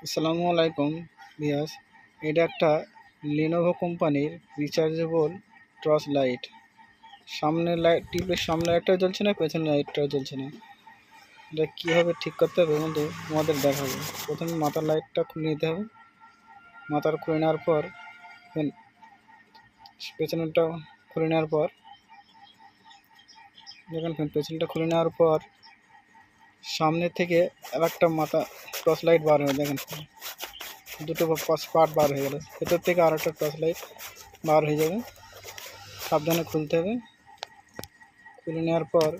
আসসালামু আলাইকুম ভিউয়ার্স। এটা একটা লিনোভো কোম্পানির রিচার্জেবল টর্চ লাইট। সামনে লাইট টিপের সামনে লাইটটাও জ্বলছে না, পেছনে লাইটটাও জ্বলছে না। এটা কীভাবে ঠিক করতে হবে বন্ধু তোমাদের দেখাবো। প্রথমে মাথার লাইটটা খুলে নিতে হবে। মাথার খুলে নেওয়ার পর পেছনেরটাও খুলে নেওয়ার পর দেখেন পেছনটা খুলে নেওয়ার পর সামনে থেকে আর একটা মাথা টর্চ লাইট বার হয়ে দেখেন দুটো পার্ট বার হয়ে গেল। ভেতর থেকে আর একটা টর্চ লাইট বার হয়ে যাবে। সাবধানে খুলতে হবে। খুলে নেওয়ার পর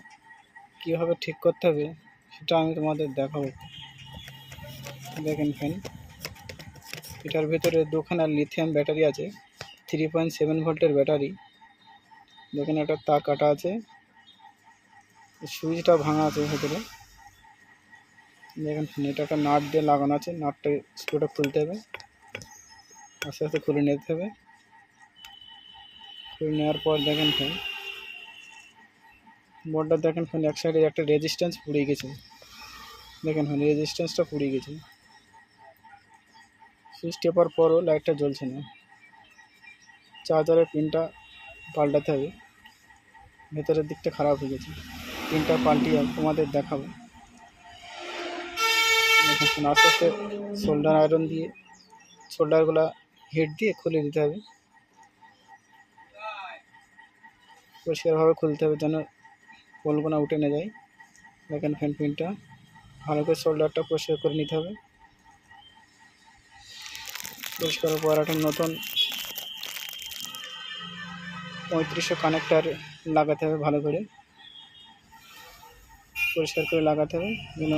কীভাবে ঠিক করতে হবে সেটা আমি তোমাদের দেখাবো। দেখেন এটার ভেতরে দুখানা লিথিয়াম ব্যাটারি আছে, 3.7 ভোল্টের ব্যাটারি। দেখেন একটা তার কাটা আছে, সুইচটা ভাঙা আছে ভেতরে। দেখেন এটা একটা নাট দিয়ে লাগানো আছে, নাটটা স্ক্রুটা খুলতে হবে, আস্তে আস্তে খুলে নিতে হবে। খুলে নেওয়ার পর দেখেন বোর্ডটা দেখেন এক সাইডে একটা রেজিস্ট্যান্স পুড়িয়ে গেছে। দেখেন রেজিস্ট্যান্সটা পুড়িয়ে গেছে। সুইচ টেপার পরও লাইটটা জ্বলছে না। চার্জারের পিনটা পাল্টাতে হবে, ভেতরের দিকটা খারাপ হয়ে গেছে। পিনটা পাল্টিয়ে তোমাদের দেখাবো। আস্তে আস্তে সোল্ডার আয়রন দিয়ে সোল্ডারগুলো হিট দিয়ে খুলে দিতে হবে। পরিষ্কারভাবে খুলতে হবে যেন পোলগুনা উঠে না যায়। দেখেন পিনটা ভালো করে সোল্ডারটা পরিষ্কার করে নিতে হবে। পরিষ্কার পর একটা নতুন 3500 কানেক্টার লাগাতে হবে, ভালো করে পরিষ্কার করে লাগাতে হবে যেন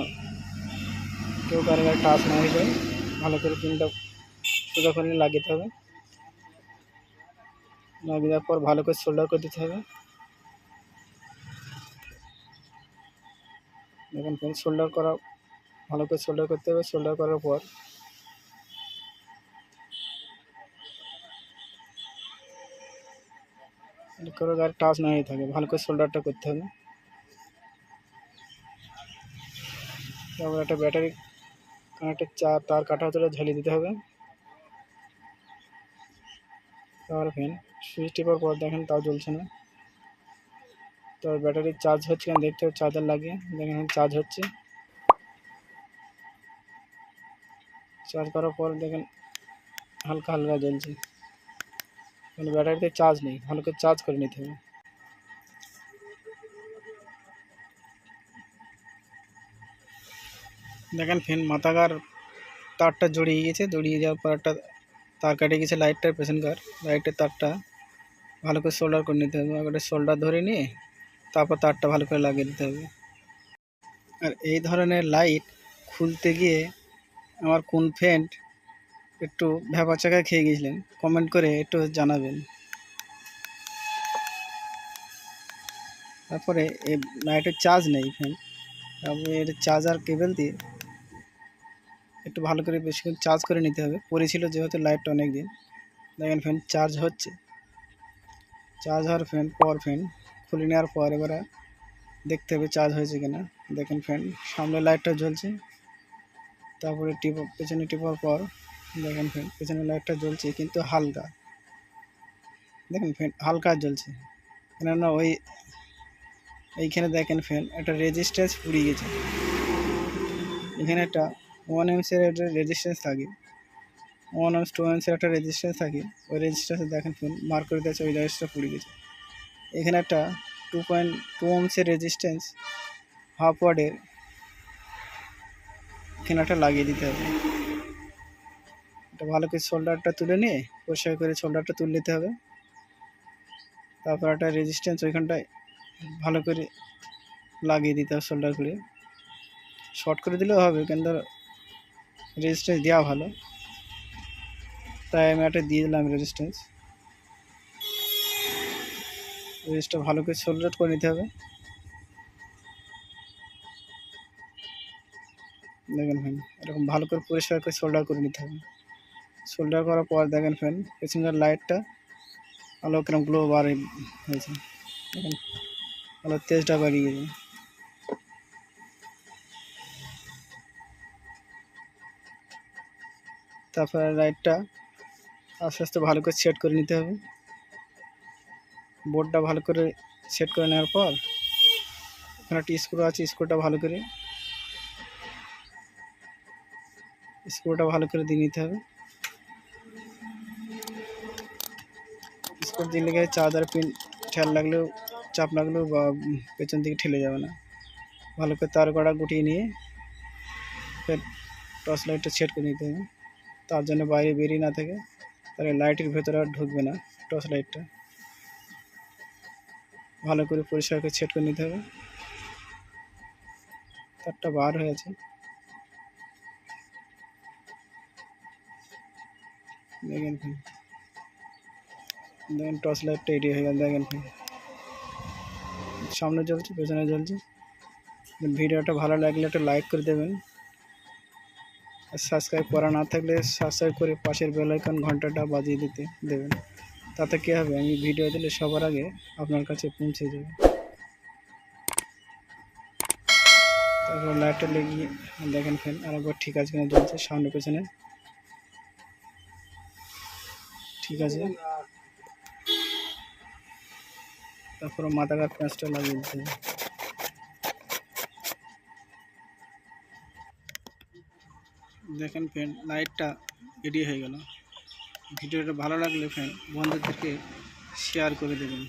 কেউ কারো টাচ না হয়ে যায়। ভালো করে পিনটা সোজা করে লাগিয়ে হবে। লাগিয়ে দেওয়ার পর ভালো করে সোল্ডার করে দিতে হবে। দেখেন সোল্ডার করা ভালো করে সোল্ডার করতে হবে। সোল্ডার করার পর কারো গায়ে টাচ না হয়ে থাকে, ভালো করে সোল্ডারটা করতে হবে। তারপর একটা ব্যাটারি কানেক্টের তার কাটা হতে ঝালিয়ে দিতে হবে। তারপর সুইচ টিপার পর দেখেন তাও জ্বলছে না। তারপর ব্যাটারি চার্জ হচ্ছে কেন দেখতে হবে, চার্জার লাগিয়ে দেখেন চার্জ হচ্ছে। চার্জ করার পর দেখেন হালকা হালকা জ্বলছে, মানে ব্যাটারিতে চার্জ নেই। ভালো করে চার্জ করে নিতে হবে। দেখেন মাথাগার তারটা জড়িয়ে গেছে, জড়িয়ে যাওয়ার পর একটা তার কেটে গেছে লাইটটার পেছনকার। লাইটের তারটা ভালো করে সোল্ডার করে নিতে হবে। একটা সোল্ডার ধরে নিয়ে তারপর তারটা ভালো করে লাগিয়ে দিতে হবে। আর এই ধরনের লাইট খুলতে গিয়ে আমার কোন ফ্রেন্ড একটু ভ্যাবাচাকা খেয়ে গেছিলেন, কমেন্ট করে একটু জানাবেন। তারপরে এই লাইটের চার্জ নেই তারপরে এর চার্জার কেবল দিয়ে একটু ভালো করে বেশিক্ষণ চার্জ করে নিতে হবে। পড়েছিল যেহেতু লাইটটা অনেক দিন। দেখেন চার্জ হচ্ছে। চার্জ হওয়ার পর খুলে নেওয়ার পর এবারে দেখতে হবে চার্জ হয়েছে কিনা। দেখেন সামনে লাইটটা জ্বলছে। তারপরে পেছনে টিপার পর দেখেন পেছনে লাইটটা জ্বলছে কিন্তু হালকা। দেখেন হালকা জ্বলছে, কেননা এইখানে দেখেন একটা রেজিস্ট্যান্স পুড়িয়ে গেছে। এখানে একটা 1 amps-এর একটা রেজিস্ট্যান্স থাকে, 1 amps 2 amps-এর একটা রেজিস্ট্যান্স থাকে। ওই রেজিস্ট্যান্সে দেখেন মার্ক করে দিয়েছে, ওই রেজিস্টার পুড়ে গেছে। এখানে একটা 2.2 ohms-এর রেজিস্ট্যান্স হাফ ওয়াটের এখানে একটা লাগিয়ে দিতে হবে। এটা ভালো করে সোল্ডারটা তুলে নিয়ে পরিষ্কার করে সোল্ডারটা তুলে নিতে হবে। তারপর একটা রেজিস্ট্যান্স ওইখানটায় ভালো করে লাগিয়ে দিতে হবে সোল্ডার করে। শর্ট করে দিলেও হবে, কিন্তু রেজিস্ট্যান্স দেওয়া ভালো, তাই আমি একটা দিয়ে দিলাম রেজিস্ট্যান্স ভালো করে সোল্ডার করে নিতে হবে। দেখেন এরকম ভালো করে পরিষ্কার করে সোল্ডার করে নিতে হবে। সোল্ডার করার পর দেখেন পেছনের লাইটটা আলো কিরম গ্লো বার হয়েছে। দেখেন আলো তেজটা বাড়িয়ে গেছে। তারপরে লাইটটা আস্তে আস্তে ভালো করে সেট করে নিতে হবে। বোর্ডটা ভালো করে সেট করে নেওয়ার পর এখানে একটা স্ক্রু আছে, স্ক্রুটা ভালো করে দিয়ে নিতে হবে। স্ক্রু দিলে গিয়ে চার্জার পিন ঠেল লাগলেও, চাপ লাগলেও বা পেছন দিকে ঠেলে যাবে না। ভালো করে তার কড়া গুটিয়ে নিয়ে ফের টর্চ লাইটটা সেট করে নিতে হবে। তার জন্য বাইরে বেরিয়ে না থাকে, তাহলে লাইটের ভেতরে আর ঢুকবে না। টর্চ লাইটটা ভালো করে পরিষ্কার করে সেট করে নিতে হবে। তারটা বার হয়ে আছে, দেখেন টর্চ লাইটটা রেডি হয়ে গেল। দেখেন সামনে জ্বলছে, পেছনে জ্বলছে। ভিডিওটা ভালো লাগলে একটা লাইক করে দেবেন, আর সাবস্ক্রাইব করা না থাকলে সাবস্ক্রাইব করে পাশের বেল আইকন ঘন্টাটা বাজিয়ে দিতে দেবেন। তাতে কী হবে, আমি ভিডিও দিলে সবার আগে আপনার কাছে পৌঁছে যাবে। তারপর লাইটটা লেগে দেখেন ফ্যান আরেকবার ঠিক আছে কিনা, জ্বলছে সামনে পেছনে ঠিক আছে। তারপর মাথাকার প্যাঁচটা লাগিয়ে দিতে হবে। দেখেন ফ্যান লাইটটা রেডি হয়ে গেল। ভিডিওটা ভালো লাগলে ফ্যান বন্ধুদেরকে শেয়ার করে দেবেন।